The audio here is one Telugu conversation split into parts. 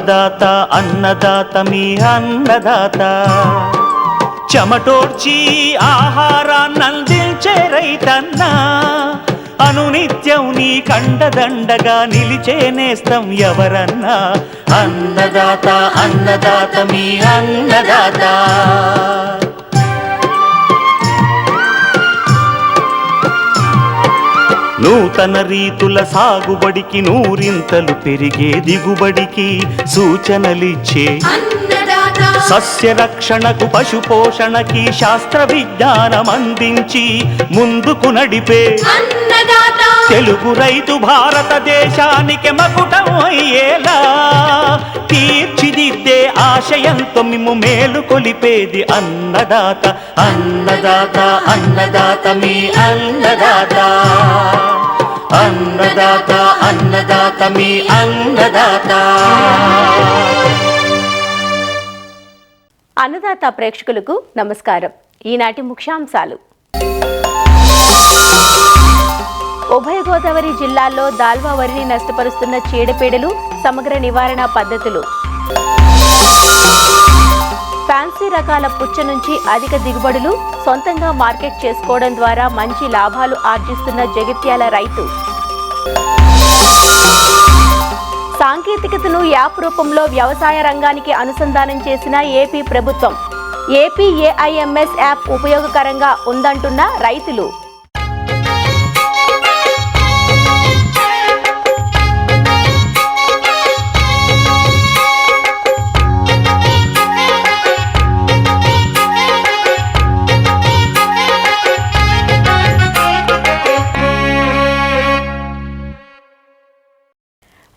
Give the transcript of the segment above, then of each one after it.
అన్నదాత అన్నదాత మీ అన్నదాత చెమటోడ్చి ఆహారాన్నందించే రైతన్న అనునిత్యం నీ కండదండగా నిలిచే నేస్తం ఎవరన్నా అన్నదాత అన్నదాత మీ అన్నదాత నూతన రీతుల సాగుబడికి నూరింతలు పెరిగే దిగుబడికి సూచనలిచ్చే సస్య రక్షణకు పశు పోషణకి శాస్త్ర విజ్ఞానం అందించి ముందుకు నడిపే తెలుగు రైతు భారతదేశానికి మకుటం అయ్యేలా తీర్చిదిద్దే ఆశయంతో మిమ్ము మేలు కొలిపేది అన్నదాత అన్నదాత అన్నదాత మీ అన్నదాత అన్నదాత అన్నదాత మీ అన్నదాత. అన్నదాత ప్రేక్షకులకు నమస్కారం. ఈనాటి ముఖ్యాంశాలు. ఉభయ గోదావరి జిల్లాల్లో దాల్వా వరిని నష్టపరుస్తున్న చీడపీడలు, సమగ్ర నివారణ పద్ధతులు. ఫ్యాన్సీ రకాల పుచ్చ నుంచి అధిక దిగుబడులు, సొంతంగా మార్కెట్ చేసుకోవడం ద్వారా మంచి లాభాలు ఆర్జిస్తున్న జగిత్యాల రైతు. సాంకేతికతను యాప్ రూపంలో వ్యవసాయ రంగానికి అనుసంధానం చేసిన ఏపీ ప్రభుత్వం. ఏపీ ఏఐఎంఎస్ యాప్ ఉపయోగకరంగా ఉందంటున్న రైతులు.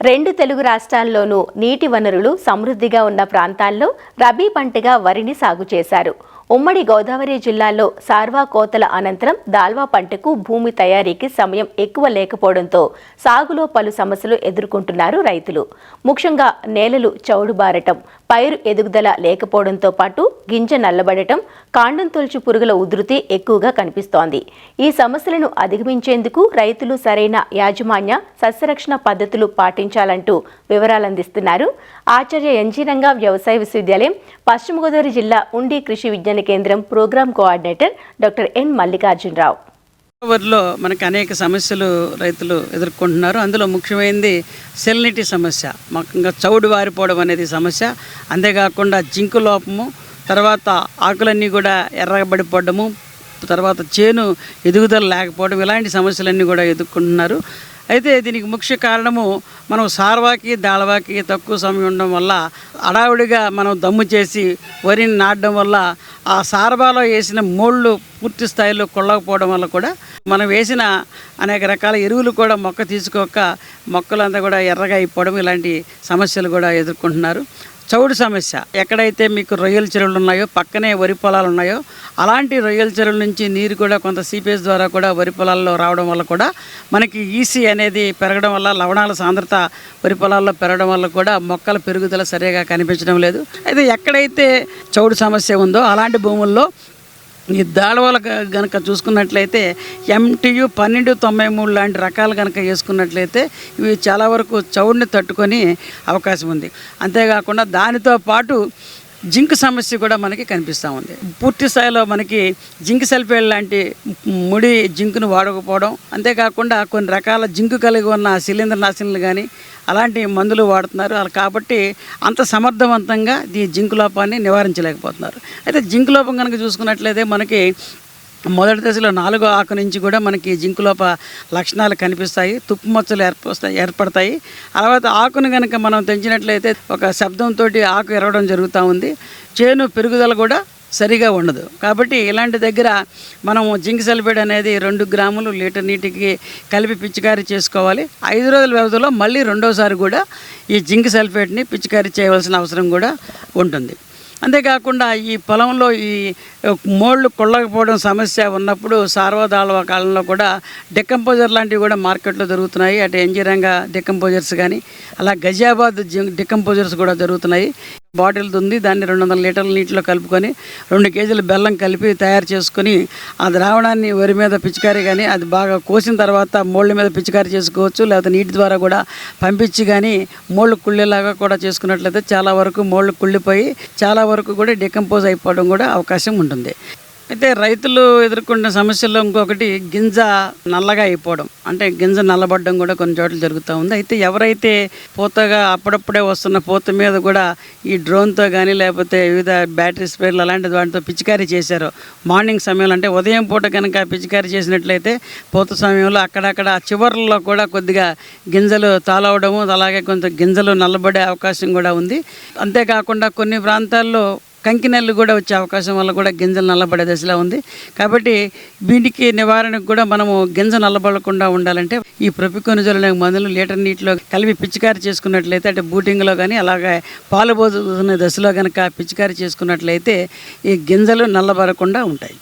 రెండు తెలుగు రాష్ట్రాల్లోనూ నీటి వనరులు సమృద్ధిగా ఉన్న ప్రాంతాల్లో రబీ పంటగా వరిని సాగు చేశారు. ఉమ్మడి గోదావరి జిల్లాలో సార్వా కోతల అనంతరం దాల్వా పంటకు భూమి తయారీకి సమయం ఎక్కువ లేకపోవడంతో సాగులో పలు సమస్యలు ఎదుర్కొంటున్నారు రైతులు. ముఖ్యంగా నేలలు చౌడుబారటం, పైరు ఎదుగుదల లేకపోవడంతో పాటు గింజ నల్లబడటం, కాండం తొలచు పురుగుల ఉధృతి ఎక్కువగా కనిపిస్తోంది. ఈ సమస్యలను అధిగమించేందుకు రైతులు సరైన యాజమాన్య సస్యరక్షణ పద్ధతులు పాటించాలంటూ వివరాలందిస్తున్నారు ఆచార్య ఎన్జీ రంగా వ్యవసాయ విశ్వవిద్యాలయం, పశ్చిమ గోదావరి జిల్లా ఉండి కృషి విజ్ఞాన కేంద్రం programme coordinator doctor N Mallikarjunarao. వరిలో మనకి అనేక సమస్యలు రైతులు ఎదుర్కొంటున్నారు. అందులో ముఖ్యమైనది సెల్నిటీ సమస్య, ముఖ్యంగా చౌడు వారిపోవడం అనేది సమస్య. అంతేకాకుండా జింకు లోపము, తర్వాత ఆకులన్నీ కూడా ఎర్రబడిపోవడము, తర్వాత చేను ఎదుగుదల లేకపోవడం, ఇలాంటి సమస్యలన్నీ కూడా ఎదుర్కొంటున్నారు. అయితే దీనికి ముఖ్య కారణము మనం సార్వాకి దాళవాకి తక్కువ సమయం ఉండడం వల్ల అడావుడిగా మనం దమ్ము చేసి వరిని నాటడం వల్ల ఆ సార్వాలో వేసిన మోళ్ళు పూర్తి స్థాయిలో కొల్లకపోవడం వల్ల కూడా మనం వేసిన అనేక రకాల ఎరువులు కూడా మొక్క తీసుకోక మొక్కలంతా కూడా ఎర్రగా అయిపోవడం, ఇలాంటి సమస్యలు కూడా ఎదుర్కొంటున్నారు. చౌడు సమస్య, ఎక్కడైతే మీకు రొయ్యల చెరువులు ఉన్నాయో, పక్కనే వరి పొలాలు ఉన్నాయో, అలాంటి రొయ్యల చెరువుల నుంచి నీరు కూడా కొంత సీపేజ్ ద్వారా కూడా వరి పొలాల్లో రావడం వల్ల కూడా మనకి ఈసీ అనేది పెరగడం వల్ల, లవణాల సాంద్రత వరి పొలాల్లో పెరగడం వల్ల కూడా మొక్కల పెరుగుదల సరిగా కనిపించడం లేదు. అయితే ఎక్కడైతే చౌడు సమస్య ఉందో అలాంటి భూముల్లో ఈ దాళవాలు కనుక చూసుకున్నట్లయితే MTU 1293 లాంటి రకాలు కనుక వేసుకున్నట్లయితే ఇవి చాలా వరకు చౌడుని తట్టుకొని అవకాశం ఉంది. అంతేకాకుండా దానితో పాటు జింక్ సమస్య కూడా మనకి కనిపిస్తూ ఉంది. పూర్తి స్థాయిలో మనకి జింక్ సల్ఫేట్ లాంటి ముడి జింకును వాడకపోవడం, అంతేకాకుండా కొన్ని రకాల జింకు కలిగి ఉన్న శిలీంద్రనాశనలు కానీ అలాంటి మందులు వాడుతున్నారు. కాబట్టి అంత సమర్థవంతంగా ఈ జింకు లోపాన్ని నివారించలేకపోతున్నారు. అయితే జింకు లోపం కనుక చూసుకున్నట్లయితే మనకి మొదటి దశలో 4వ ఆకు నుంచి కూడా మనకి జింకు లోప లక్షణాలు కనిపిస్తాయి, తుప్పు మచ్చలు ఏర్పడతాయి. తర్వాత ఆకును కనుక మనం తెంచినట్లయితే ఒక శబ్దంతో ఆకు ఎరవడం జరుగుతూ ఉంది. చేను పెరుగుదల కూడా సరిగా ఉండదు. కాబట్టి ఇలాంటి దగ్గర మనం జింక్ సల్ఫేట్ అనేది 2 గ్రాములు లీటర్ నీటికి కలిపి పిచికారీ చేసుకోవాలి. 5 రోజుల వ్యవధిలో మళ్ళీ రెండోసారి కూడా ఈ జింక్ సల్ఫేట్ని పిచికారీ చేయవలసిన అవసరం కూడా ఉంటుంది. అంతేకాకుండా ఈ పొలంలో ఈ మోళ్ళు కొల్లకపోవడం సమస్య ఉన్నప్పుడు సార్వదాళవ కాలంలో కూడా డికంపోజర్ లాంటివి కూడా మార్కెట్లో దొరుకుతున్నాయి. అటు ఎన్జీ రంగా డికంపోజర్స్ కానీ, అలా గజియాబాద్ డికంపోజర్స్ కూడా జరుగుతున్నాయి. బాటిల్ ఉంది, దాన్ని 200 లీటర్ల నీటిలో కలుపుకొని 2 కేజీల బెల్లం కలిపి తయారు చేసుకొని ఆ ద్రావణాన్ని వరి మీద పిచికారీ కానీ అది బాగా కోసిన తర్వాత మోళ్ళ మీద పిచికారీ చేసుకోవచ్చు. లేకపోతే నీటి ద్వారా కూడా పంపించి కానీ మోళ్ళు కుళ్ళేలాగా కూడా చేసుకున్నట్లయితే చాలా వరకు మోళ్ళు కుళ్ళిపోయి చాలా వరకు కూడా డికంపోజ్ అయిపోవడం కూడా అవకాశం ఉంటుంది. అయితే రైతులు ఎదుర్కొన్న సమస్యల్లో ఇంకొకటి గింజ నల్లగా అయిపోవడం, అంటే గింజ నల్లబడడం కూడా కొన్ని చోట్ల జరుగుతూ ఉంది. అయితే ఎవరైతే పూతగా అప్పుడప్పుడే వస్తున్న పూత మీద కూడా ఈ డ్రోన్తో కానీ లేకపోతే వివిధ బ్యాటరీ స్ప్రేలు అలాంటి వాటితో పిచికారీ చేశారో మార్నింగ్ సమయంలో, అంటే ఉదయం పూట కనుక పిచికారీ చేసినట్లయితే పూత సమయంలో అక్కడక్కడ చివర్లలో కూడా కొద్దిగా గింజలు తాళవడము, అలాగే కొంత గింజలు నల్లబడే అవకాశం కూడా ఉంది. అంతేకాకుండా కొన్ని ప్రాంతాల్లో కంకినెల్లు కూడా వచ్చే అవకాశం వల్ల కూడా గింజలు నల్లబడే దశలో ఉంది. కాబట్టి వీటికి నివారణకు కూడా మనము గింజ నల్లబడకుండా ఉండాలంటే ఈ ప్రొపికోనజోల్ అనే మందులు లీటర్ నీటిలో కలిపి పిచికారీ చేసుకున్నట్లయితే, అంటే బూటింగ్లో కానీ అలాగే పాలు పోతున్న దశలో కనుక పిచికారీ చేసుకున్నట్లయితే ఈ గింజలు నల్లబడకుండా ఉంటాయి.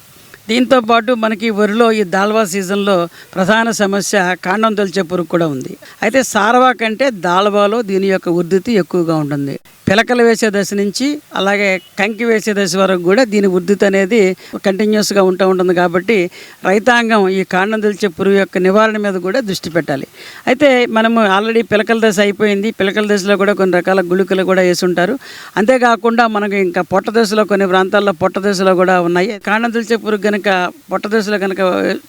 దీంతోపాటు మనకి వరిలో ఈ దాల్వా సీజన్లో ప్రధాన సమస్య కాండం తొలిచే పురుగు కూడా ఉంది. అయితే సారవా కంటే దాల్వాలో దీని యొక్క ఉధృతి ఎక్కువగా ఉంటుంది. పిలకలు వేసే దశ నుంచి అలాగే కంకి వేసే దశ వరకు కూడా దీని ఉధృతి అనేది కంటిన్యూస్గా ఉంటుంది. కాబట్టి రైతాంగం ఈ కాండం తొలిచే పురుగు యొక్క నివారణ మీద కూడా దృష్టి పెట్టాలి. అయితే మనము ఆల్రెడీ పిలకల దశ అయిపోయింది, పిలకల దశలో కూడా కొన్ని రకాల గుళికలు కూడా వేసి ఉంటారు. అంతేకాకుండా మనకు ఇంకా పొట్ట దశలో కొన్ని ప్రాంతాల్లో పొట్ట దశలో కూడా ఉన్నాయి. కాండం తొలిచే పురుగు కనుక పొట్ట దశలో కనుక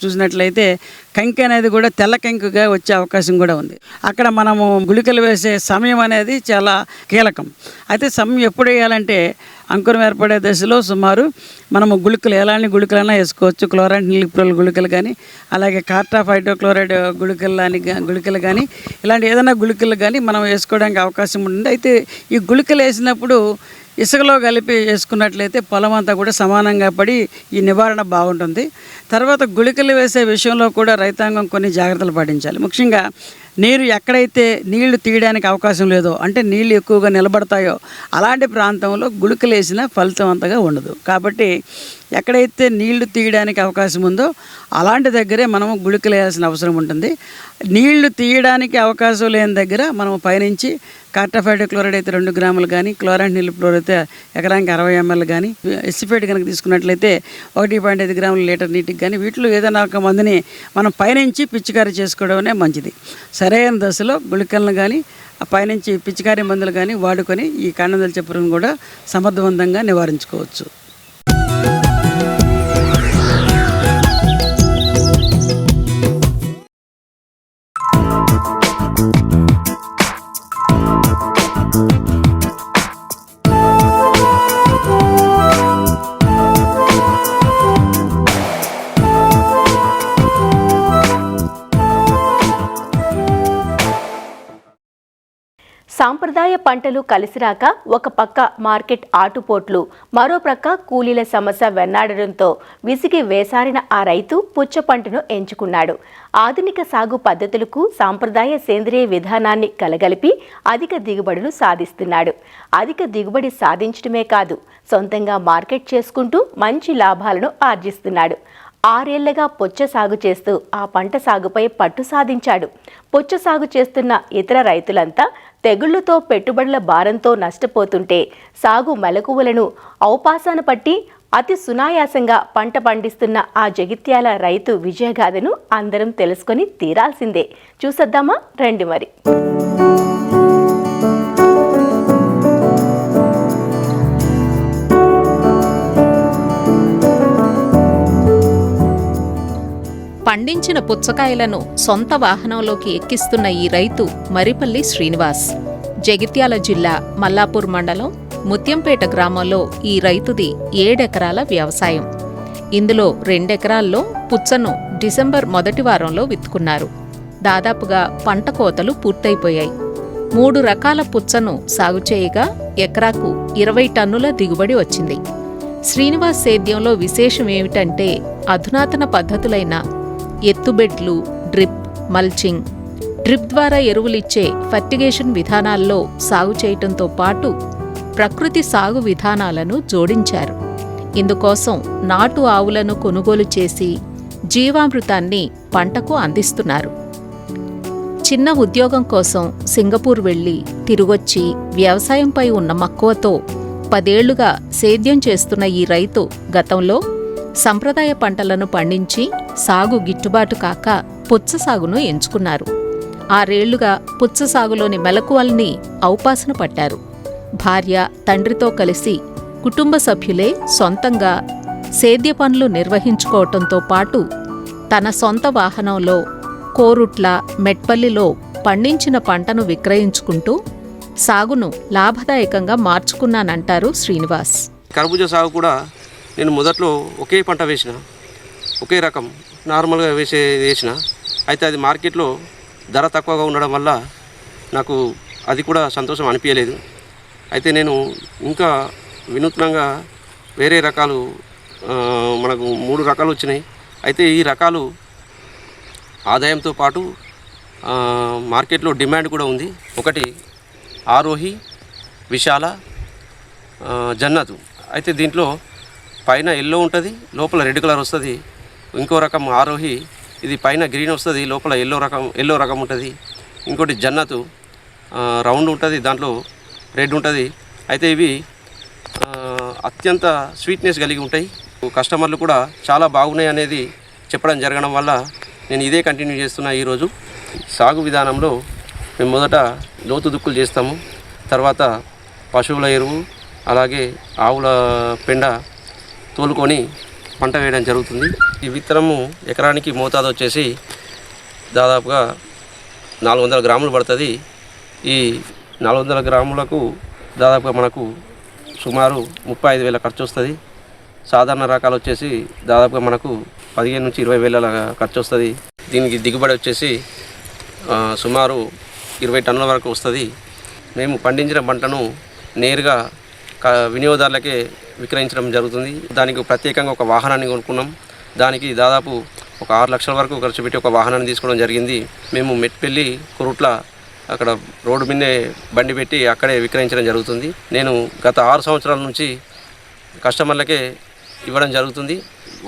చూసినట్లయితే కంకి అనేది కూడా తెల్ల కంకిగా వచ్చే అవకాశం కూడా ఉంది. అక్కడ మనము గుళికలు వేసే సమయం అనేది చాలా కీలకం. అయితే సమయం ఎప్పుడు వేయాలంటే అంకురం ఏర్పడే దశలో సుమారు మనము గుళికలు ఎలాంటి గుళికలైనా వేసుకోవచ్చు. క్లోరైడ్ నిలిప్రోల్ గుళికలు కానీ అలాగే కార్టాఫ్ హైడ్రోక్లోరైడ్ గుళికలు కానీ ఇలాంటి ఏదైనా గుళికలు కానీ మనం వేసుకోవడానికి అవకాశం ఉంటుంది. అయితే ఈ గుళికలు వేసినప్పుడు ఇసుకలో కలిపి వేసుకున్నట్లయితే పొలం అంతా కూడా సమానంగా పడి ఈ నివారణ బాగుంటుంది. తర్వాత గుళికలు వేసే విషయంలో కూడా రైతాంగం కొన్ని జాగ్రత్తలు పాటించాలి. ముఖ్యంగా నీరు ఎక్కడైతే నీళ్లు తీయడానికి అవకాశం లేదో, అంటే నీళ్లు ఎక్కువగా నిలబడతాయో అలాంటి ప్రాంతంలో గుళికలు వేసిన ఫలితం అంతగా ఉండదు. కాబట్టి ఎక్కడైతే నీళ్లు తీయడానికి అవకాశం ఉందో అలాంటి దగ్గరే మనము గుళికలు వేయాల్సిన అవసరం ఉంటుంది. నీళ్లు తీయడానికి అవకాశం లేని దగ్గర మనము పైనుంచి కార్టాఫ్ హైడ్రోక్లోరైడ్ అయితే 2 గ్రాములు కానీ, క్లోరైడ్ నిలిప్రోల్ అయితే ఎకరానికి 60 ml కానీ, ఎసిఫేట్ కనుక తీసుకున్నట్లయితే 1.5 గ్రాముల లీటర్ నీటికి కానీ వీటిలో ఏదైనా ఒక మందుని మనం పైనుంచి పిచికారీ చేసుకోవడమే మంచిది. సరైన దశలో గుళికలను కానీ పైనుంచి పిచికారీ మందులు కానీ వాడుకొని ఈ కాండం తొలిచే పురుగును కూడా సమర్థవంతంగా నివారించుకోవచ్చు. సాంప్రదాయ పంటలు కలిసిరాక ఒక పక్క మార్కెట్ ఆటుపోట్లు, మరో ప్రక్క కూలీల సమస్య వెన్నాడడంతో విసిగి వేసారిన ఆ రైతు పుచ్చ పంటను ఎంచుకున్నాడు. ఆధునిక సాగు పద్ధతులకు సాంప్రదాయ సేంద్రియ విధానాన్ని కలగలిపి అధిక దిగుబడులు సాధిస్తున్నాడు. అధిక దిగుబడి సాధించడమే కాదు, సొంతంగా మార్కెట్ చేసుకుంటూ మంచి లాభాలను ఆర్జిస్తున్నాడు. 6 ఏళ్లుగా పుచ్చ సాగు చేస్తూ ఆ పంట సాగుపై పట్టు సాధించాడు. పుచ్చ సాగు చేస్తున్న ఇతర రైతులంతా తెగుళ్లతో పెట్టుబడుల భారంతో నష్టపోతుంటే సాగు మెలకువలను ఔపాసాన పట్టి అతి సునాయాసంగా పంట పండిస్తున్న ఆ జగిత్యాల రైతు విజయగాథను అందరం తెలుసుకొని తీరాల్సిందే. చూసొద్దామా రండి మరి. పండించిన పుచ్చకాయలను సొంత వాహనంలోకి ఎక్కిస్తున్న ఈ రైతు మరిపల్లి శ్రీనివాస్. జగిత్యాల జిల్లా మల్లాపూర్ మండలం ముత్యంపేట గ్రామంలో ఈ రైతుది 7 ఎకరాల వ్యవసాయం. ఇందులో 2 ఎకరాల్లో పుచ్చను డిసెంబర్ మొదటి వారంలో విత్తుకున్నారు. దాదాపుగా పంట కోతలు పూర్తయిపోయాయి. 3 రకాల పుచ్చను సాగు చేయగా ఎకరాకు 20 టన్నుల దిగుబడి వచ్చింది. శ్రీనివాస్ సేద్యంలో విశేషమేమిటంటే అధునాతన పద్ధతులైన ఎత్తుబెడ్లు, డ్రిప్, మల్చింగ్, డ్రిప్ ద్వారా ఎరువులిచ్చే ఫర్టిగేషన్ విధానాల్లో సాగు చేయటంతో పాటు ప్రకృతి సాగు విధానాలను జోడించారు. ఇందుకోసం నాటు ఆవులను కొనుగోలు చేసి జీవామృతాన్ని పంటకు అందిస్తున్నారు. చిన్న ఉద్యోగం కోసం సింగపూర్ వెళ్లి తిరిగొచ్చి వ్యవసాయంపై ఉన్న మక్కువతో 10 ఏళ్లుగా సేద్యం చేస్తున్న ఈ రైతు గతంలో సంప్రదాయ పంటలను పండించి సాగు గిట్టుబాటు కాక పుచ్చ సాగును ఎంచుకున్నారు. 6 ఏళ్లుగా పుచ్చ సాగులోని మెలకువల్ని ఔపాసన పట్టారు. భార్య, తండ్రితో కలిసి కుటుంబ సభ్యులే సొంతంగా సేద్య పనులు నిర్వహించుకోవటంతో పాటు తన సొంత వాహనంలో కోరుట్ల, మెట్పల్లిలో పండించిన పంటను విక్రయించుకుంటూ సాగును లాభదాయకంగా మార్చుకున్నానంటారు శ్రీనివాస్. కర్బూజా సాగు కూడా నేను మొదట్లో ఒకే పంట వేసిన, ఒకే రకం నార్మల్గా వేసిన. అయితే అది మార్కెట్లో ధర తక్కువగా ఉండడం వల్ల నాకు అది కూడా సంతోషం అనిపించలేదు. అయితే నేను ఇంకా వినూత్నంగా వేరే రకాలు మనకు 3 రకాలు వచ్చినాయి. అయితే ఈ రకాలు ఆదాయంతో పాటు మార్కెట్లో డిమాండ్ కూడా ఉంది. ఒకటి ఆరోహి, విశాల, జన్నతు. అయితే దీంట్లో పైన ఎల్లో ఉంటుంది, లోపల రెడ్ కలర్ వస్తుంది. ఇంకో రకం ఆరోహి, ఇది పైన గ్రీన్ వస్తుంది, లోపల ఎల్లో రకం ఉంటుంది. ఇంకోటి జన్నతు, రౌండ్ ఉంటుంది, దాంట్లో రెడ్ ఉంటుంది. అయితే ఇవి అత్యంత స్వీట్నెస్ కలిగి ఉంటాయి. కస్టమర్లు కూడా చాలా బాగున్నాయి అనేది చెప్పడం జరగడం వల్ల నేను ఇదే కంటిన్యూ చేస్తున్నా. ఈరోజు సాగు విధానంలో మేము మొదట లోతు దుక్కులు చేస్తాము. తర్వాత పశువుల ఎరువు, అలాగే ఆవుల పెండ తోలుకొని పంట వేయడం జరుగుతుంది. ఈ విత్తనము ఎకరానికి మోతాదు వచ్చేసి దాదాపుగా 400 గ్రాములు పడుతుంది. ఈ 400 గ్రాములకు దాదాపుగా మనకు సుమారు 35,000 ఖర్చు వస్తుంది. సాధారణ రకాలు వచ్చేసి దాదాపుగా మనకు 15 నుంచి 20,000 ఖర్చు వస్తుంది. దీనికి దిగుబడి వచ్చేసి సుమారు 20 టన్నుల వరకు వస్తుంది. మేము పండించిన పంటను నేరుగా వినియోగదారులకే విక్రయించడం జరుగుతుంది. దానికి ప్రత్యేకంగా ఒక వాహనాన్ని కొనుక్కున్నాం. దానికి దాదాపు ఒక 6 లక్షల వరకు ఖర్చు పెట్టి ఒక వాహనాన్ని తీసుకోవడం జరిగింది. మేము మెట్పల్లి, కురుట్ల అక్కడ రోడ్డు మీదే బండి పెట్టి అక్కడే విక్రయించడం జరుగుతుంది. నేను గత 6 సంవత్సరాల నుంచి కస్టమర్లకే ఇవ్వడం జరుగుతుంది.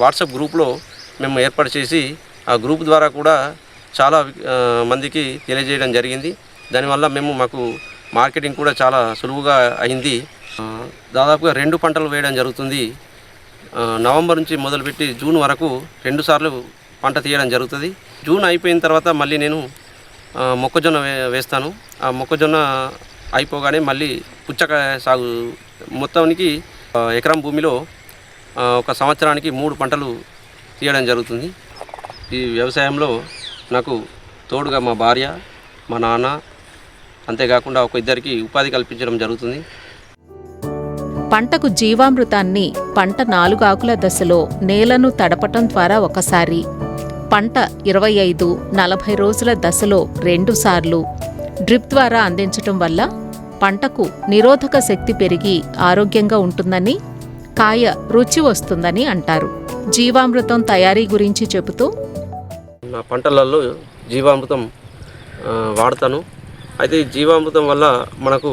వాట్సాప్ గ్రూప్లో మేము ఏర్పాటు చేసి ఆ గ్రూప్ ద్వారా కూడా చాలా మందికి తెలియజేయడం జరిగింది. దానివల్ల మాకు మార్కెటింగ్ కూడా చాలా సులువుగా అయింది. దాదాపుగా 2 పంటలు వేయడం జరుగుతుంది. నవంబర్ నుంచి మొదలుపెట్టి జూన్ వరకు 2 సార్లు పంట తీయడం జరుగుతుంది. జూన్ అయిపోయిన తర్వాత మళ్ళీ నేను మొక్కజొన్న వేస్తాను. ఆ మొక్కజొన్న అయిపోగానే మళ్ళీ పుచ్చకాయ సాగు మొత్తానికి ఎకరం భూమిలో ఒక సంవత్సరానికి 3 పంటలు తీయడం జరుగుతుంది. ఈ వ్యవసాయంలో నాకు తోడుగా మా భార్య, మా నాన్న, అంతేకాకుండా ఒక 2 ఉపాధి కల్పించడం జరుగుతుంది. పంటకు జీవామృతాన్ని పంట 4 ఆకుల దశలో నేలను తడపటం ద్వారా ఒకసారి, పంట 25-40 రోజుల దశలో 2 సార్లు డ్రిప్ ద్వారా అందించటం వల్ల పంటకు నిరోధక శక్తి పెరిగి ఆరోగ్యంగా ఉంటుందని, కాయ రుచి వస్తుందని అంటారు. జీవామృతం తయారీ గురించి చెబుతూ, నా పంటలలో జీవామృతం వాడతాను. అయితే ఈ జీవామృతం వల్ల మనకు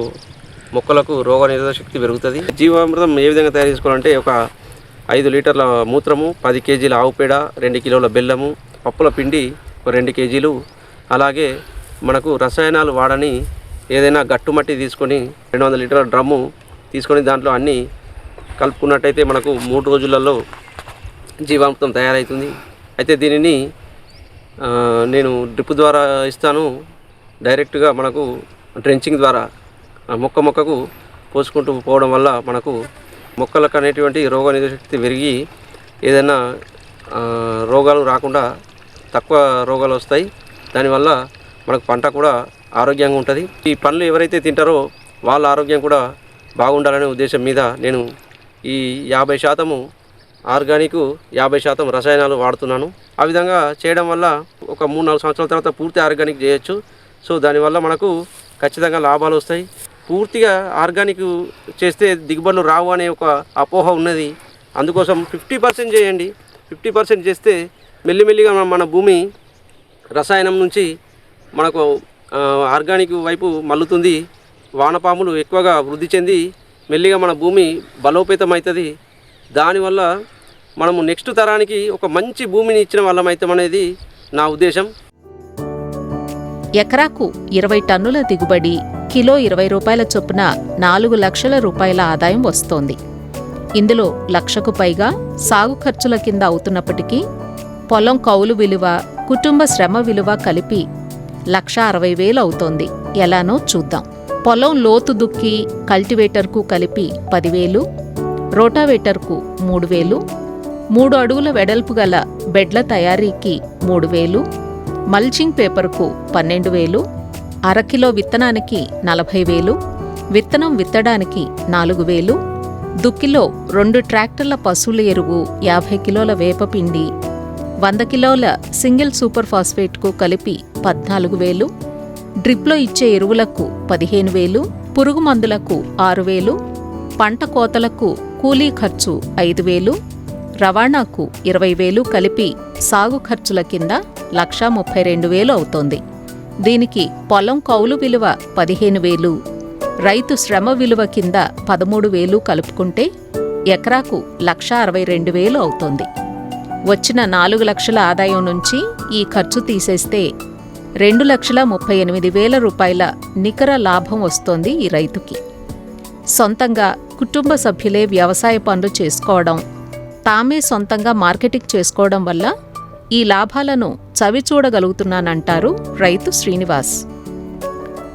మొక్కలకు రోగనిరోధక శక్తి పెరుగుతుంది. జీవామృతం ఏ విధంగా తయారు చేసుకోవాలంటే ఒక 5 లీటర్ల మూత్రము, 10 కేజీల ఆవు పేడ, 2 కిలోల బెల్లము, పప్పుల పిండి ఒక 2 కేజీలు, అలాగే మనకు రసాయనాలు వాడని ఏదైనా గట్టుమట్టి తీసుకొని 200 లీటర్ల డ్రమ్ము తీసుకొని దాంట్లో అన్నీ కలుపుకున్నట్టయితే మనకు 3 రోజులలో జీవామృతం తయారవుతుంది. అయితే దీనిని నేను డ్రిప్ ద్వారా ఇస్తాను. డైరెక్ట్గా మనకు డ్రెంచింగ్ ద్వారా మొక్కకు పోసుకుంటూ పోవడం వల్ల మనకు మొక్కలకు అనేటువంటి రోగనిరోధక శక్తి పెరిగి ఏదైనా రోగాలు రాకుండా తక్కువ రోగాలు వస్తాయి. దానివల్ల మనకు పంట కూడా ఆరోగ్యంగా ఉంటుంది. ఈ పండ్లు ఎవరైతే తింటారో వాళ్ళ ఆరోగ్యం కూడా బాగుండాలనే ఉద్దేశం మీద నేను ఈ 50% ఆర్గానిక్, 50% రసాయనాలు వాడుతున్నాను. ఆ విధంగా చేయడం వల్ల ఒక 3-4 సంవత్సరాల తర్వాత పూర్తి ఆర్గానిక్ చేయొచ్చు. సో దానివల్ల మనకు ఖచ్చితంగా లాభాలు వస్తాయి. పూర్తిగా ఆర్గానిక్ చేస్తే దిగుబడులు రావు అనే ఒక అపోహ ఉన్నది. అందుకోసం 50% చేయండి. 50% చేస్తే మెల్లిమెల్లిగా మన భూమి రసాయనం నుంచి మనకు ఆర్గానిక్ వైపు మల్లుతుంది. వానపాములు ఎక్కువగా వృద్ధి చెంది మెల్లిగా మన భూమి బలోపేతం అవుతుంది. దానివల్ల మనము నెక్స్ట్ తరానికి ఒక మంచి భూమిని ఇచ్చిన వాళ్ళం అవుతాం అనేది నా ఉద్దేశం. ఎకరాకు 20 టన్నుల దిగుబడి, కిలో 20 రూపాయల చొప్పున 4 లక్షల రూపాయల ఆదాయం వస్తోంది. ఇందులో 1,00,000కు పైగా సాగు ఖర్చుల కింద అవుతున్నప్పటికీ పొలం కౌలు విలువ, కుటుంబ శ్రమ విలువ కలిపి 1,60,000 అవుతోంది. ఎలానో చూద్దాం. పొలం లోతు దుక్కి కల్టివేటర్కు కలిపి 10,000, రోటావేటర్కు 3,000, 3 అడుగుల వెడల్పు గల బెడ్ల తయారీకి 3,000, మల్చింగ్ పేపర్కు 12,000, అరకిలో విత్తనానికి 40,000, విత్తనం విత్తడానికి 4,000, దుక్కిలో 2 ట్రాక్టర్ల పశువుల ఎరువు, 50 కిలోల వేపపిండి, 100 కిలోల సింగిల్ సూపర్ ఫాస్ఫేట్కు కలిపి 14,000, డ్రిప్లో ఇచ్చే ఎరువులకు 15,000, పురుగు మందులకు 6,000, పంట కోతలకు కూలీ ఖర్చు 5,000, రవాణాకు 20,000 కలిపి సాగు ఖర్చుల కింద 1,32,000 అవుతోంది. దీనికి పొలం కౌలు విలువ 15,000, రైతు శ్రమ విలువ కింద 13,000 కలుపుకుంటే ఎకరాకు 1,62,000 అవుతోంది. వచ్చిన 4 లక్షల ఆదాయం నుంచి ఈ ఖర్చు తీసేస్తే 2,38,000 రూపాయల నికర లాభం వస్తోంది ఈ రైతుకి. సొంతంగా కుటుంబ సభ్యులే వ్యవసాయ పనులు చేసుకోవడం, తామే సొంతంగా మార్కెటింగ్ చేసుకోవడం వల్ల ఈ లాభాలను చవిచూడగలుగుతున్నానంటారు రైతు శ్రీనివాస్.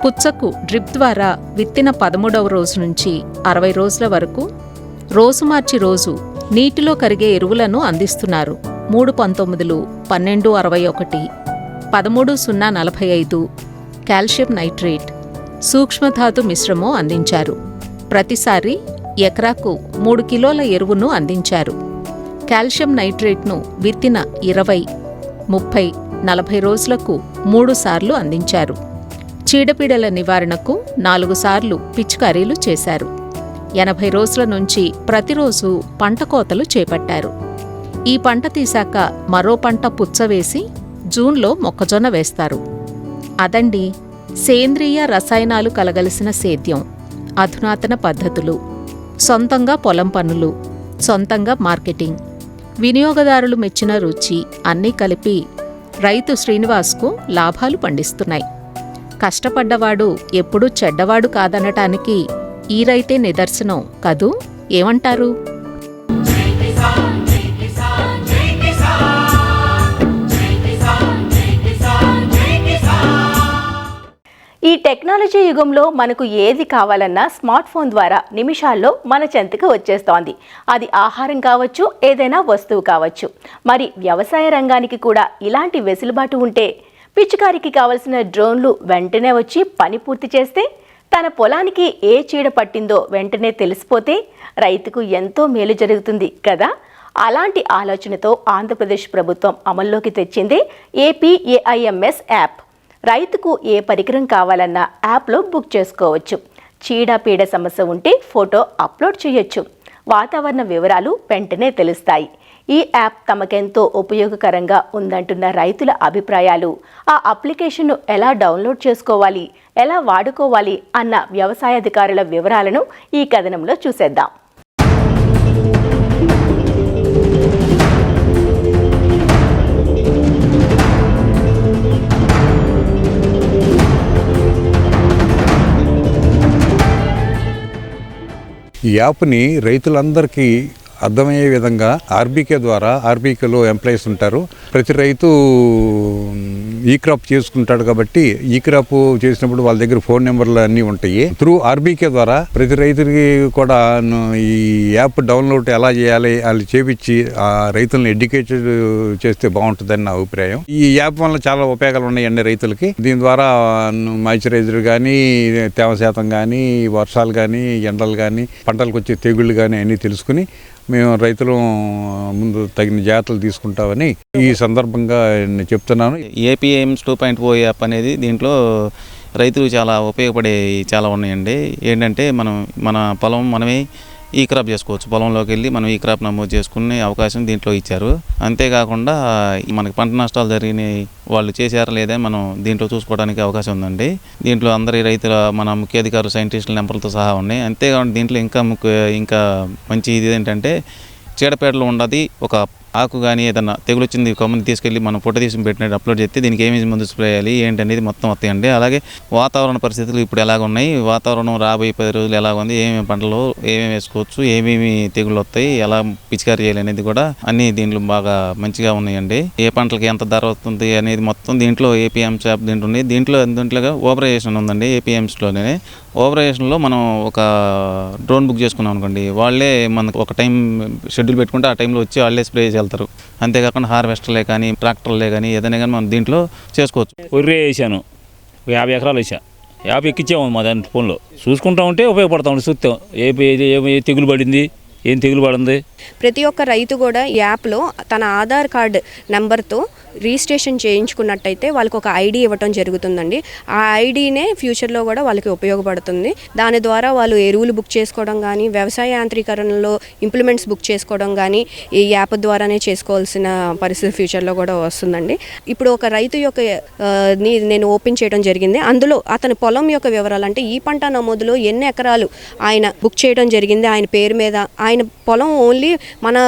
పుచ్చకు డ్రిప్ ద్వారా విత్తిన 13వ రోజు నుంచి 60 రోజుల వరకు రోజు మార్చి రోజు నీటిలో కరిగే ఎరువులను అందిస్తున్నారు. 3/19, 1261, 13,045 కాల్షియం నైట్రేట్, సూక్ష్మధాతు మిశ్రమం అందించారు. ప్రతిసారి ఎకరాకు 3 కిలోల ఎరువును అందించారు. కాల్షియం నైట్రేట్ను విత్తిన 20, 30, 40 రోజులకు 3 సార్లు అందించారు. చీడపీడల నివారణకు 4 సార్లు పిచికారీలు చేశారు. 80 రోజుల నుంచి ప్రతిరోజు పంట కోతలు చేపట్టారు. ఈ పంట తీశాక మరో పంట పుచ్చ వేసి జూన్లో మొక్కజొన్న వేస్తారు. అదండి సేంద్రియ రసాయనాలు కలగలిసిన సేద్యం, అధునాతన పద్ధతులు, సొంతంగా పొలం పనులు, సొంతంగా మార్కెటింగ్, వినియోగదారులు మెచ్చిన రుచి అన్నీ కలిపి రైతు శ్రీనివాస్కు లాభాలు పండిస్తున్నాయి. కష్టపడ్డవాడు ఎప్పుడూ చెడ్డవాడు కాదనటానికి ఈ రైతే నిదర్శనం కదూ. ఏమంటారు? ఈ టెక్నాలజీ యుగంలో మనకు ఏది కావాలన్నా స్మార్ట్ ఫోన్ ద్వారా నిమిషాల్లో మన చెంతకు వచ్చేస్తోంది. అది ఆహారం కావచ్చు, ఏదైనా వస్తువు కావచ్చు. మరి వ్యవసాయ రంగానికి కూడా ఇలాంటి వెసులుబాటు ఉంటే పిచికారికి కావలసిన డ్రోన్లు వెంటనే వచ్చి పని పూర్తి చేస్తే, తన పొలానికి ఏ చీడ పట్టిందో వెంటనే తెలిసిపోతే రైతుకు ఎంతో మేలు జరుగుతుంది కదా. అలాంటి ఆలోచనతో ఆంధ్రప్రదేశ్ ప్రభుత్వం అమల్లోకి తెచ్చింది APAIMS యాప్. రైతుకు ఏ పరికరం కావాలన్నా యాప్లో బుక్ చేసుకోవచ్చు. చీడపీడ సమస్య ఉంటే ఫోటో అప్లోడ్ చేయొచ్చు. వాతావరణ వివరాలు వెంటనే తెలుస్తాయి. ఈ యాప్ తమకెంతో ఉపయోగకరంగా ఉందంటున్న రైతుల అభిప్రాయాలు, ఆ అప్లికేషన్ను ఎలా డౌన్లోడ్ చేసుకోవాలి, ఎలా వాడుకోవాలి అన్న వ్యవసాయాధికారుల వివరాలను ఈ కథనంలో చూసేద్దాం. ఈ యాప్ని రైతులందరికీ అర్థమయ్యే విధంగా ఆర్బీకేలో ఎంప్లాయీస్ ఉంటారు. ప్రతి రైతు ఈ క్రాప్ చేసుకుంటాడు కాబట్టి ఈ క్రాప్ చేసినప్పుడు వాళ్ళ దగ్గర ఫోన్ నెంబర్లు అన్నీ ఉంటాయి. త్రూ ఆర్బీకే ద్వారా ప్రతి రైతుకి కూడా ఈ యాప్ డౌన్లోడ్ ఎలా చేయాలి వాళ్ళు చేపించి ఆ రైతులను ఎడ్యుకేటెడ్ చేస్తే బాగుంటుందని నా అభిప్రాయం. ఈ యాప్ వల్ల చాలా ఉపయోగాలు ఉన్నాయండి రైతులకి. దీని ద్వారా మాయిశ్చరైజర్ కానీ, తేమ శాతం కానీ, వర్షాలు కానీ, ఎండలు కానీ, పంటలకు వచ్చే తెగుళ్ళు కానీ అన్నీ తెలుసుకుని మేము రైతులు ముందు తగిన జాగ్రత్తలు తీసుకుంటామని ఈ సందర్భంగా నేను చెప్తున్నాను. APAIMS 2.0 యాప్ అనేది దీంట్లో రైతులు చాలా ఉపయోగపడే చాలా ఉన్నాయండి. ఏంటంటే మన పొలం మనమే ఈ క్రాప్ చేసుకోవచ్చు. పొలంలోకి వెళ్ళి మనం ఈ క్రాప్ నమోదు చేసుకునే అవకాశం దీంట్లో ఇచ్చారు. అంతేకాకుండా మనకి పంట నష్టాలు జరిగినాయి వాళ్ళు చేశారా లేదా మనం దీంట్లో చూసుకోవడానికి అవకాశం ఉందండి. దీంట్లో అందరి రైతుల మన ముఖ్య అధికారులు సైంటిస్టుల నెంబర్లతో సహా ఉన్నాయి. అంతేకాకుండా దీంట్లో ఇంకా మంచి ఇది ఏంటంటే చీడపేటలు ఉన్నది ఒక ఆకు కానీ ఏదన్నా తెగులు వచ్చింది కొమ్మని తీసుకెళ్ళి మనం ఫోటో తీసి పెట్టినట్టు అప్లోడ్ చేస్తే దీనికి ఏమేమి ముందు స్ప్రే చేయాలి ఏంటి అనేది మొత్తం వస్తాయండి. అలాగే వాతావరణ పరిస్థితులు ఇప్పుడు ఎలాగ ఉన్నాయి, వాతావరణం రాబోయే 10 రోజులు ఎలాగ ఉంది, ఏమేమి పంటలు ఏమేమి వేసుకోవచ్చు, ఏమేమి తెగుళ్ళు వస్తాయి, ఎలా పిచికారీ చేయాలి అనేది కూడా అన్ని దీంట్లో బాగా మంచిగా ఉన్నాయండి. ఏ పంటలకి ఎంత ధర వస్తుంది అనేది మొత్తం దీంట్లో ఏపీఎంసీ యాప్ దీంట్లో ఉంది. దీంట్లోగా ఓవరైజేషన్ ఉందండి. ఏపీఎంసీలోనే ఓవరైజేషన్లో మనం ఒక డ్రోన్ బుక్ చేసుకున్నాం అనుకోండి, వాళ్ళే మనకు ఒక టైం షెడ్యూల్ పెట్టుకుంటే ఆ టైంలో వచ్చి వాళ్ళే స్ప్రే చేసి వెళ్తారు. అంతేకాకుండా హార్వెస్టర్లే కానీ ట్రాక్టర్లే కానీ ఏదైనా కానీ మనం దీంట్లో చేసుకోవచ్చు. ఒర్రే వేసాను, 50 ఎకరాలు వేసా, 50 ఎక్కించాము మా దాని ఫోన్లో చూసుకుంటా ఉంటే ఉపయోగపడతా ఉంటే చూస్తాం ఏమి తెగులు పడింది, ఏం తెగులు పడింది. ప్రతి ఒక్క రైతు కూడా ఈ యాప్లో తన ఆధార్ కార్డు నెంబర్తో రిజిస్ట్రేషన్ చేయించుకున్నట్టయితే వాళ్ళకి ఒక ఐడి ఇవ్వటం జరుగుతుందండి. ఆ ఐడినే ఫ్యూచర్లో కూడా వాళ్ళకి ఉపయోగపడుతుంది. దాని ద్వారా వాళ్ళు ఎరువులు బుక్ చేసుకోవడం కానీ, వ్యవసాయ యాంత్రీకరణలో ఇంప్లిమెంట్స్ బుక్ చేసుకోవడం కానీ ఈ యాప్ ద్వారానే చేసుకోవాల్సిన పరిస్థితి ఫ్యూచర్లో కూడా వస్తుందండి. ఇప్పుడు ఒక రైతు యొక్క నేను ఓపెన్ చేయడం జరిగింది. అందులో అతని పొలం యొక్క వివరాలు, అంటే ఈ పంట నమోదులో ఎన్ని ఎకరాలు ఆయన బుక్ చేయడం జరిగింది ఆయన పేరు మీద, ఆయన పొలం ఓన్లీ మన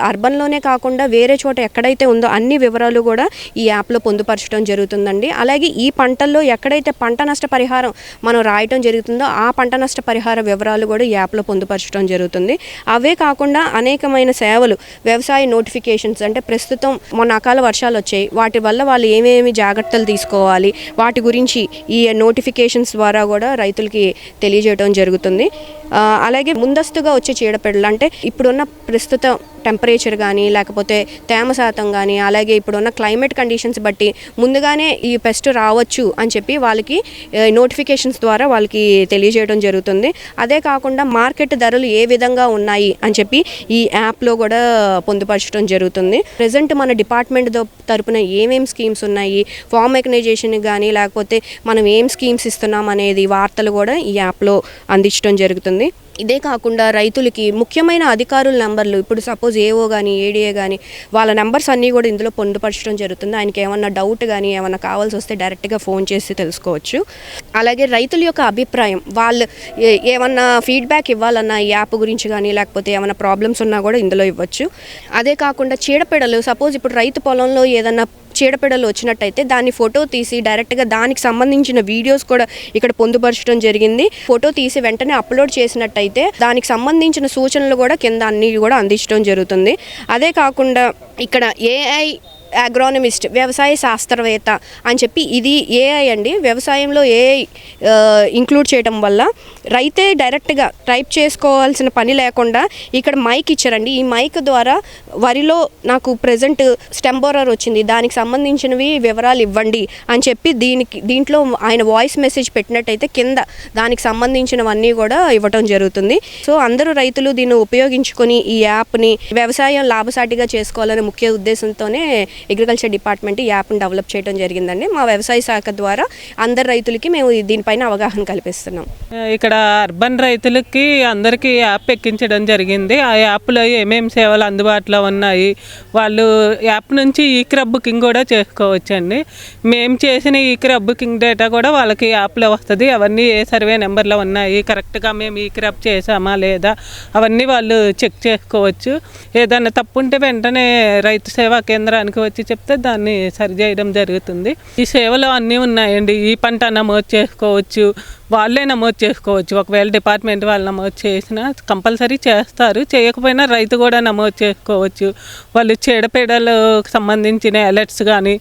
అర్బన్లోనే కాకుండా వేరే చోట ఎక్కడైతే ఉందో అన్ని వివరాలు కూడా ఈ యాప్లో పొందుపరచడం జరుగుతుందండి. అలాగే ఈ పంటల్లో ఎక్కడైతే పంట నష్ట పరిహారం మనం రాయటం జరుగుతుందో ఆ పంట నష్ట పరిహార వివరాలు కూడా ఈ యాప్లో పొందుపరచడం జరుగుతుంది. అవే కాకుండా అనేకమైన సేవలు, వ్యవసాయ నోటిఫికేషన్స్, అంటే ప్రస్తుతం మొన్న అకాల వర్షాలు వచ్చాయి, వాటి వల్ల వాళ్ళు ఏమేమి జాగ్రత్తలు తీసుకోవాలి వాటి గురించి ఈ నోటిఫికేషన్స్ ద్వారా కూడా రైతులకి తెలియజేయడం జరుగుతుంది. అలాగే ముందస్తుగా వచ్చే చీడపీడలు, అంటే ఇప్పుడున్న ప్రస్తుత టెంపరేచర్ కానీ లేకపోతే తేమ శాతం కానీ, అలాగే ఇప్పుడున్న క్లైమేట్ కండిషన్స్ బట్టి ముందుగానే ఈ పెస్ట్ రావచ్చు అని చెప్పి వాళ్ళకి నోటిఫికేషన్స్ ద్వారా వాళ్ళకి తెలియజేయడం జరుగుతుంది. అదే కాకుండా మార్కెట్ ధరలు ఏ విధంగా ఉన్నాయి అని చెప్పి ఈ యాప్లో కూడా పొందుపరచడం జరుగుతుంది. ప్రజెంట్ మన డిపార్ట్మెంట్ తరపున ఏమేమి స్కీమ్స్ ఉన్నాయి, ఫార్మ్ మెకనైజేషన్ కానీ లేకపోతే మనం ఏం స్కీమ్స్ ఇస్తున్నాం అనేది వార్తలు కూడా ఈ యాప్లో అందించడం జరుగుతుంది. ఇదే కాకుండా రైతులకి ముఖ్యమైన అధికారుల నెంబర్లు, ఇప్పుడు సపోజ్ ఏఓ కానీ ఏడీఏ కానీ వాళ్ళ నెంబర్స్ అన్నీ కూడా ఇందులో పొందుపరచడం జరుగుతుంది. ఆయనకి ఏమన్నా డౌట్ కానీ ఏమన్నా కావాల్సి వస్తే డైరెక్ట్గా ఫోన్ చేసి తెలుసుకోవచ్చు. అలాగే రైతుల యొక్క అభిప్రాయం, వాళ్ళు ఏమన్నా ఫీడ్బ్యాక్ ఇవ్వాలన్నా ఈ యాప్ గురించి కానీ లేకపోతే ఏమైనా ప్రాబ్లమ్స్ ఉన్నా కూడా ఇందులో ఇవ్వచ్చు. అదే కాకుండా చీడపీడలు, సపోజ్ ఇప్పుడు రైతు పొలంలో ఏదన్నా చీడపీడలు వచ్చినట్టయితే దాన్ని ఫోటో తీసి డైరెక్ట్గా దానికి సంబంధించిన వీడియోస్ కూడా ఇక్కడ పొందుపరచడం జరిగింది. ఫోటో తీసి వెంటనే అప్లోడ్ చేసినట్టయితే దానికి సంబంధించిన సూచనలు కూడా కింద అన్ని కూడా అందించడం జరుగుతుంది. అదే కాకుండా ఇక్కడ ఏఐ అగ్రోనమిస్ట్, వ్యవసాయ శాస్త్రవేత్త అని చెప్పి ఇది ఏఐ అండి. వ్యవసాయంలో ఏఐ ఇంక్లూడ్ చేయడం వల్ల రైతే డైరెక్ట్గా టైప్ చేసుకోవాల్సిన పని లేకుండా ఇక్కడ మైక్ ఇచ్చారండి. ఈ మైక్ ద్వారా వరిలో నాకు ప్రజెంట్ స్టెమ్ బోరర్ వచ్చింది, దానికి సంబంధించినవి వివరాలు ఇవ్వండి అని చెప్పి దీంట్లో ఆయన వాయిస్ మెసేజ్ పెట్టినట్టయితే కింద దానికి సంబంధించినవన్నీ కూడా ఇవ్వటం జరుగుతుంది. సో అందరూ రైతులు దీన్ని ఉపయోగించుకొని ఈ యాప్ని వ్యవసాయం లాభసాటిగా చేసుకోవాలనే ముఖ్య ఉద్దేశంతోనే అగ్రికల్చర్ డిపార్ట్మెంట్ ఈ యాప్ని డెవలప్ చేయడం జరిగిందండి. మా వ్యవసాయ శాఖ ద్వారా అందరు రైతులకి మేము దీనిపైన అవగాహన కల్పిస్తున్నాం. ఇక్కడ అర్బన్ రైతులకి అందరికీ యాప్ ఎక్కించడం జరిగింది. ఆ యాప్లో ఏమేమి సేవలు అందుబాటులో ఉన్నాయి, వాళ్ళు యాప్ నుంచి ఈ క్రాప్ బుకింగ్ కూడా చేసుకోవచ్చండి. మేము చేసిన ఈ క్రాప్ బుకింగ్ డేటా కూడా వాళ్ళకి యాప్లో వస్తుంది. అవన్నీ ఏ సర్వే నెంబర్లో ఉన్నాయి, కరెక్ట్గా మేము ఈ క్రాప్ చేసామా లేదా అవన్నీ వాళ్ళు చెక్ చేసుకోవచ్చు. ఏదైనా తప్పు ఉంటే వెంటనే రైతు సేవా కేంద్రానికి వచ్చి చెప్తే దాన్ని సరిచేయడం జరుగుతుంది. ఈ సేవలు అన్నీ ఉన్నాయండి. ఈ పంట నమోదు చేసుకోవచ్చు, వాళ్ళే నమోదు చేసుకోవచ్చు. ఒకవేళ డిపార్ట్మెంట్ వాళ్ళు నమోదు చేసినా కంపల్సరీ చేస్తారు, చేయకపోయినా రైతు కూడా నమోదు చేసుకోవచ్చు. వాళ్ళు చీడపీడలకు సంబంధించిన అలర్ట్స్ కానీ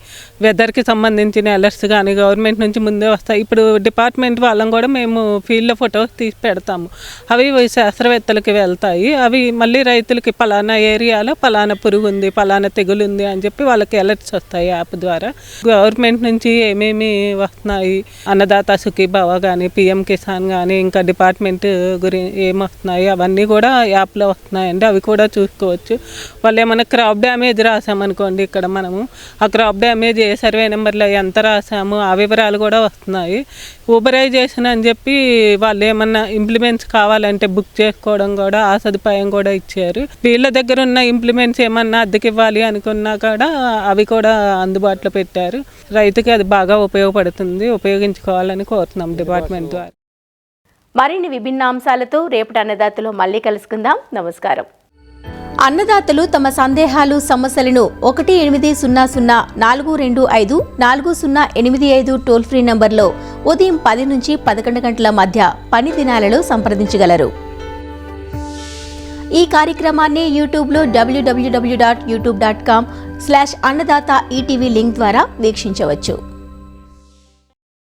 వెదర్కి సంబంధించిన అలర్ట్స్ కానీ గవర్నమెంట్ నుంచి ముందే వస్తాయి. ఇప్పుడు డిపార్ట్మెంట్ వాళ్ళం కూడా మేము ఫీల్డ్లో ఫొటోస్ తీసి పెడతాము, అవి శాస్త్రవేత్తలకి వెళ్తాయి. అవి మళ్ళీ రైతులకి పలానా ఏరియాలో పలానా పురుగు ఉంది, పలానా తెగులు ఉంది అని చెప్పి వాళ్ళకి అలర్ట్స్ వస్తాయి యాప్ ద్వారా. గవర్నమెంట్ నుంచి ఏమేమి వస్తున్నాయి, అన్నదాత సుఖీభవ కానీ పిఎం కిసాన్ కానీ ఇంకా డిపార్ట్మెంట్ ఏమొస్తున్నాయి అవన్నీ కూడా యాప్లో వస్తున్నాయండి. అవి కూడా చూసుకోవచ్చు. వాళ్ళు ఏమైనా క్రాప్ డ్యామేజ్ రాసామనుకోండి, ఇక్కడ మనము ఆ క్రాప్ డ్యామేజ్ ఏ సర్వే నెంబర్లో ఎంత రాసాము ఆ వివరాలు కూడా వస్తున్నాయి. ఊబరైజేషన్ అని చెప్పి వాళ్ళు ఏమన్నా ఇంప్లిమెంట్స్ కావాలంటే బుక్ చేసుకోవడం కూడా ఆ సదుపాయం కూడా ఇచ్చారు. వీళ్ళ దగ్గర ఉన్న ఇంప్లిమెంట్స్ ఏమన్నా అద్దెకి ఇవ్వాలి అనుకున్నా కూడా అవి కూడా అందుబాటులో పెట్టారు. రైతుకి అది బాగా ఉపయోగపడుతుంది, ఉపయోగించుకోవాలని కోరుతున్నాం డిపార్ట్మెంట్ ద్వారా. మరిన్ని విభిన్న అంశాలతో రేపటి అన్నదాతలో మళ్ళీ కలుసుకుందాం. నమస్కారం. అన్నదాతలు తమ సందేహాలు సమస్యలను 18004254085 టోల్ ఫ్రీ నంబర్లో ఉదయం 10 నుంచి 11 గంటల మధ్య పని దినాలలో సంప్రదించగలరు. ఈ కార్యక్రమాన్ని యూట్యూబ్లో www.youtube.com/అన్నదాత ఈటీవీ లింక్ ద్వారా వీక్షించవచ్చు.